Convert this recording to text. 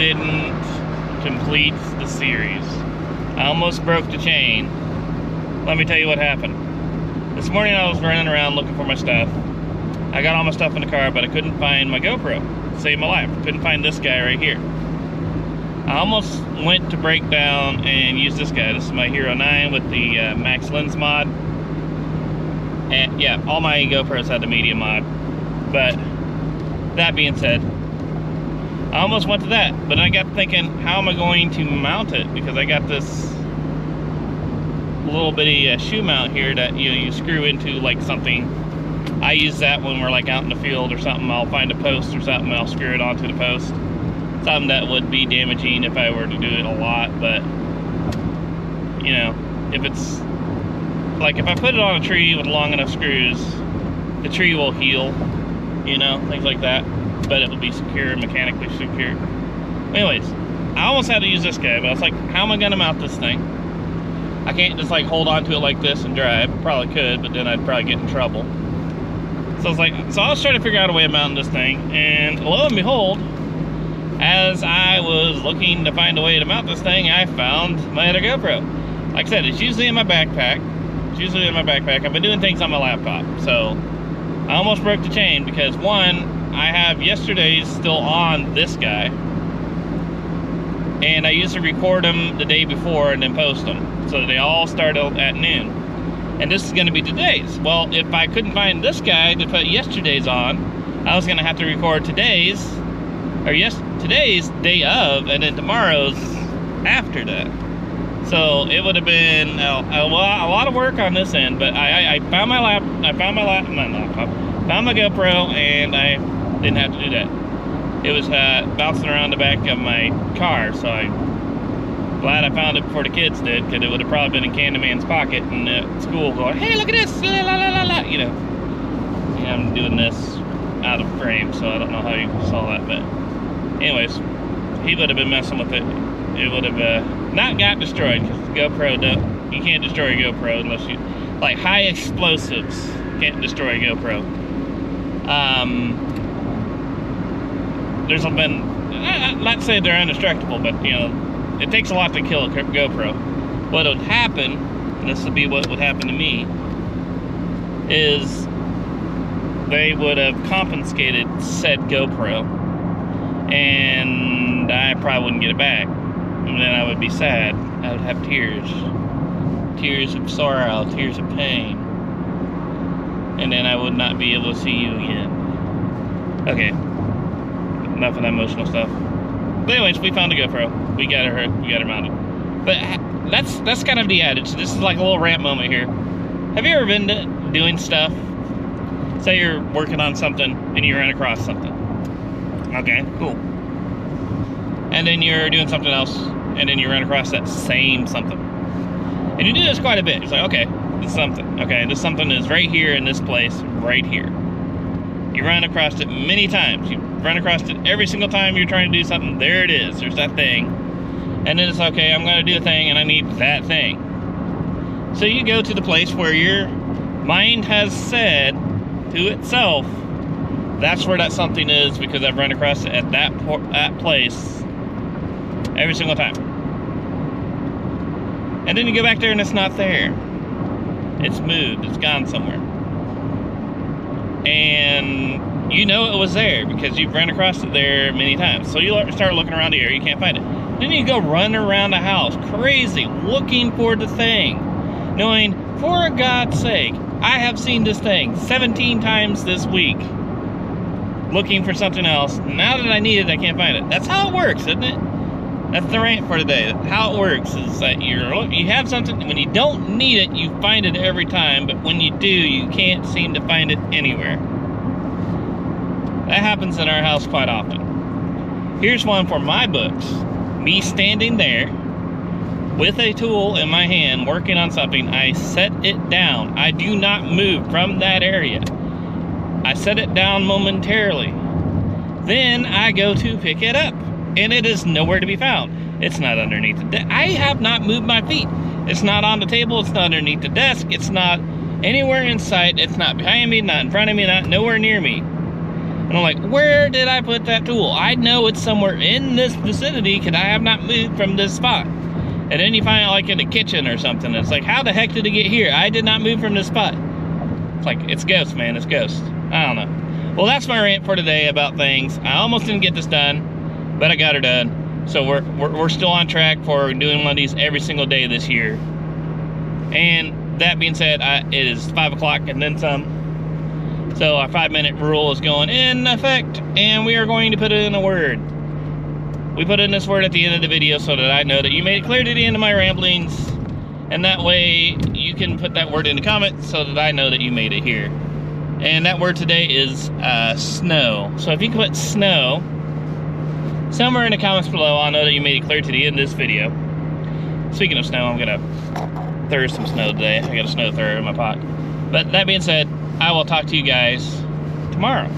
didn't complete the series. I almost broke the chain. Let me tell you what happened. This morning I was running around looking for my stuff. I got all my stuff in the car, but I couldn't find my GoPro. Saved my life. Couldn't find this guy right here. I almost went to break down and use this guy. This is my Hero 9 with the Max Lens mod. And yeah, all my GoPros had the media mod. But that being said, I almost went to that, but I got thinking, how am I going to mount it? Because I got this little bitty shoe mount here that you screw into like something. I use that when we're like out in the field or something. I'll find a post or something, I'll screw it onto the post. Something that would be damaging if I were to do it a lot, but you know, if it's like if I put it on a tree with long enough screws, the tree will heal, you know, things like that. But it will be secure, mechanically secure. Anyways, I almost had to use this guy, but I was like, how am I gonna mount this thing? I can't just like hold on to it like this and drive. Probably could, but then I'd probably get in trouble. So I was like, so I was trying to figure out a way of mounting this thing, and lo and behold, as I was looking to find a way to mount this thing, I found my other GoPro. Like I said, it's usually in my backpack. I've been doing things on my laptop, so I almost broke the chain because one, I have yesterday's still on this guy, and I used to record them the day before and then post them, so they all start at noon. And this is going to be today's. Well, if I couldn't find this guy to put yesterday's on, I was going to have to record today's day of, and then tomorrow's after that. So it would have been a lot of work on this end, but I found my GoPro, and I didn't have to do that. It was bouncing around the back of my car, so I'm glad I found it before the kids did, because it would have probably been in Candyman's pocket and at school going, hey, look at this, la, la, la, la, la, you know. And I'm doing this out of frame, so I don't know how you saw that, but anyways, he would have been messing with it. It would have not got destroyed, because the GoPro, you can't destroy a GoPro unless you, like high explosives can't destroy a GoPro. There's been, not say they're indestructible, but you know, it takes a lot to kill a GoPro. What would happen, and this would be what would happen to me, is they would have confiscated said GoPro, and I probably wouldn't get it back. And then I would be sad. I would have tears of sorrow, tears of pain, and then I would not be able to see you again. Okay, enough of that emotional stuff. But anyways, we found a GoPro. We got her mounted. But that's kind of the adage. This is like a little rant moment here. Have you ever been doing stuff? Say you're working on something and you run across something. Okay, cool. And then you're doing something else, and then you run across that same something. And you do this quite a bit. It's like, okay, this something. Okay, this something is right here in this place, right here. You run across it many times. You run across it every single time you're trying to do something. There it is. There's that thing. And then it's okay, I'm going to do a thing, and I need that thing. So you go to the place where your mind has said to itself, that's where that something is, because I've run across it at that place every single time. And then you go back there and it's not there. It's moved, it's gone somewhere. And you know it was there because you've run across it there many times. So you start looking around the area, you can't find it. Then you go run around the house, crazy, looking for the thing, knowing, for God's sake, I have seen this thing 17 times this week, looking for something else. Now that I need it, I can't find it. That's how it works, isn't it? That's the rant for today. How it works is that you have something, when you don't need it, you find it every time, but when you do, you can't seem to find it anywhere. That happens in our house quite often. Here's one for my books. Me standing there with a tool in my hand, working on something. I set it down. I do not move from that area. I set it down momentarily. Then I go to pick it up, and it is nowhere to be found. It's not underneath the desk. I have not moved my feet. It's not on the table. It's not underneath the desk. It's not anywhere in sight. It's not behind me, not in front of me, not nowhere near me. And I'm like, where did I put that tool? I know it's somewhere in this vicinity because I have not moved from this spot. And then you find it like in the kitchen or something. It's like, how the heck did it get here? I did not move from this spot. It's like, it's ghost, man, it's ghost. I don't know. Well, that's my rant for today about things. I almost didn't get this done, but I got her done. So we're still on track for doing one of these every single day this year. And that being said, it is 5 o'clock and then some. So our 5-minute rule is going in effect, and we are going to put it in a word. We put in this word at the end of the video so that I know that you made it clear to the end of my ramblings, and that way you can put that word in the comments so that I know that you made it here. And that word today is snow. So if you can put snow somewhere in the comments below, I'll know that you made it clear to the end of this video. Speaking of snow, I'm gonna throw some snow today. I got a snow thrower in my pot. But that being said, I will talk to you guys tomorrow.